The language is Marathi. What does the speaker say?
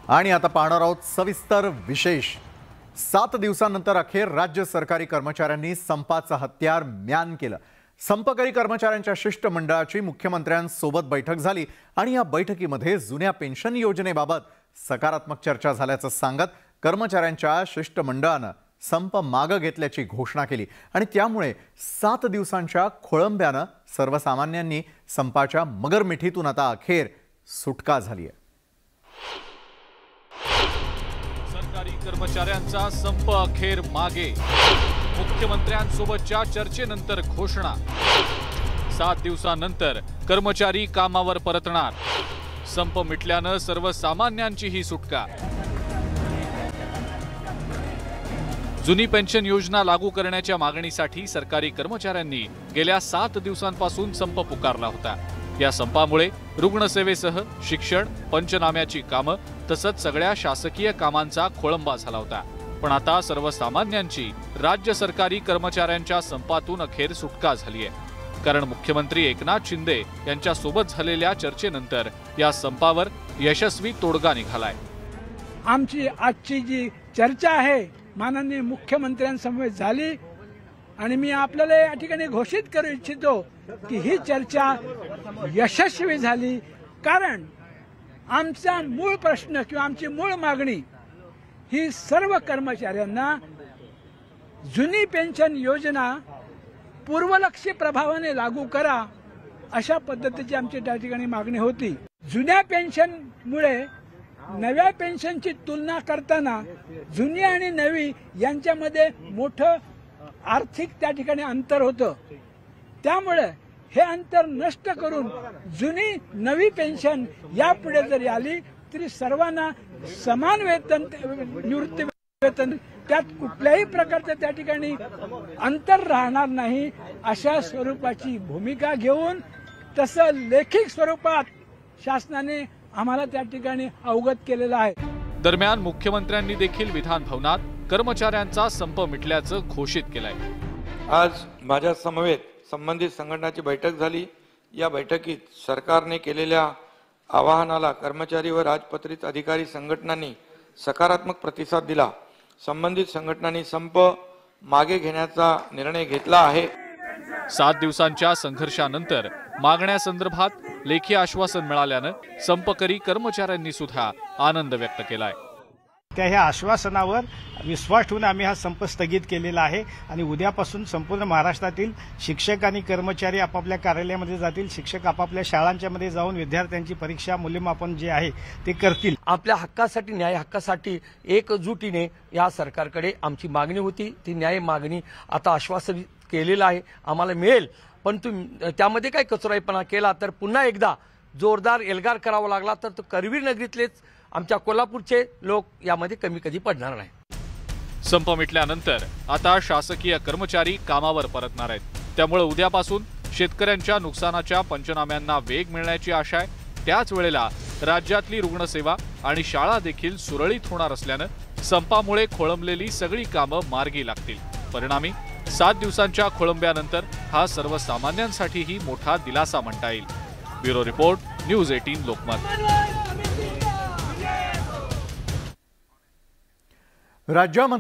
आणि आता पाहणार आहोत सविस्तर विशेष। 7 दिवसांनंतर अखेर राज्य सरकारी कर्मचाऱ्यांनी संपाचं हत्यार म्यान केलं। संपकरी कर्मचाऱ्यांच्या शिष्टमंडळाची मुख्यमंत्र्यांसोबत बैठक झाली आणि या बैठकीमध्ये जुन्या पेन्शन योजनेबाबत सकारात्मक चर्चा झाल्याचं सांगत कर्मचाऱ्यांच्या शिष्टमंडळानं संप मागे घेतल्याची घोषणा केली आणि त्यामुळे 7 दिवसांच्या खोळंब्यानं सर्वसामान्यांनी संपाच्या मगरमिठीतून आता अखेर सुटका झाली आहे। सरकारी कर्मचाऱ्यांचा संप अखेर मागे, मुख्यमंत्र्यांसोबतच्या चर्चेनंतर घोषणा। 7 दिवसांनंतर कर्मचारी कामावर परतणार, संप मिटल्यानं सर्वसामान्यांची ही सुटका। जुनी पेन्शन योजना लागू करण्याच्या मागणीसाठी सरकारी कर्मचाऱ्यांनी गेल्या 7 दिवसांपासून संप पुकारला होता। या संपामुळे रुग्णसेवेसह शिक्षण, पंचनाम्याची कामं तसंच सगळ्या शासकीय कामांचा खोळंबा झाला होता। पण आता सर्वसामान्यांची राज्य सरकारी कर्मचाऱ्यांच्या संपातून अखेर सुटका झाली आहे, कारण मुख्यमंत्री एकनाथ शिंदे यांच्या सोबत झालेल्या चर्चेनंतर या संपावर यशस्वी तोडगा निघालाय। आमची आजची जी चर्चा आहे माननीय मुख्यमंत्र्यांसमवेत झाली आणि मी आपल्याला या ठिकाणी घोषित करू इच्छितो की ही चर्चा यशस्वी झाली, कारण आमचा मूळ प्रश्न किंवा आमची मूळ मागणी ही सर्व कर्मचाऱ्यांना जुनी पेन्शन योजना पूर्वलक्षी प्रभावाने लागू करा अशा पद्धतीची आमची त्या ठिकाणी मागणी होती। जुन्या पेन्शनमुळे नव्या पेन्शनची तुलना करताना जुनी आणि नवी यांच्यामध्ये मोठं आर्थिक त्या ठिकाणी अंतर होतं। त्यामुळे हे अंतर नष्ट करून जुनी नवी पेन्शन यापुढे जरी आली तरी सर्वांना समान वेतन, निवृत्ती वेतन, त्यात कुठल्याही प्रकारचं त्या ठिकाणी अंतर राहणार नाही अशा स्वरूपाची भूमिका घेऊन तसं लेखी स्वरूपात शासनाने आम्हाला त्या ठिकाणी अवगत केलेलं आहे। दरम्यान मुख्यमंत्र्यांनी देखील विधान भवनात कर्मचाऱ्यांचा संप मिटल्याचं घोषित केलंय। आज माझ्या समवेत संबंधित संघटनाची बैठक झाली। या बैठकीत सरकारने केलेल्या आवाहनाला कर्मचारी व राजपत्रित अधिकारी संघटनांनी सकारात्मक प्रतिसाद दिला। संबंधित संघटनांनी संप मागे घेण्याचा निर्णय घेतला आहे। 7 दिवसांच्या संघर्षानंतर मागण्यासंदर्भात लेखी आश्वासन मिळाल्यानं संपकरी कर्मचाऱ्यांनी सुद्धा आनंद व्यक्त केलाय। त्या ह्या आश्वासनावर विश्वास ठेवून आम्ही हा संप स्थगित केलेला आहे आणि उद्यापासून संपूर्ण महाराष्ट्रातील शिक्षक आणि कर्मचारी आपापल्या कार्यालयामध्ये जातील। शिक्षक आपापल्या शाळांच्या मध्ये जाऊन विद्यार्थ्यांची परीक्षा मूल्यमापन जे आहे ते करतील। आपल्या हक्कासाठी, न्याय हक्कासाठी एकजुटीने या सरकारकडे आमची मागणी होती। ती न्याय मागणी आता आश्वासन केलेलं आहे, आम्हाला मिळेल। पण त्यामध्ये काही कचराईपणा केला तर पुन्हा एकदा जोरदार एल्गार करावा लागला तर तो करवीर नगरीतलेच आमच्या कोल्हापूरचे लोक यामध्ये कमी कधी पडणार नाही। संप मिटल्यानंतर आता शासकीय कर्मचारी कामावर परतणार आहेत, त्यामुळे उद्यापासून शेतकऱ्यांच्या नुकसानाच्या पंचनाम्यांना वेग मिळण्याची आशा आहे। त्याच वेळेला राज्यातली रुग्णसेवा आणि शाळा देखील सुरळीत होणार असल्यानं संपामुळे खोळंबलेली सगळी कामं मार्गी लागतील। परिणामी 7 दिवसांच्या खोळंब्यानंतर हा सर्वसामान्यांसाठीही मोठा दिलासा म्हणता येईल। Bureau report, news 18 Lokmat. राज्यामध्ये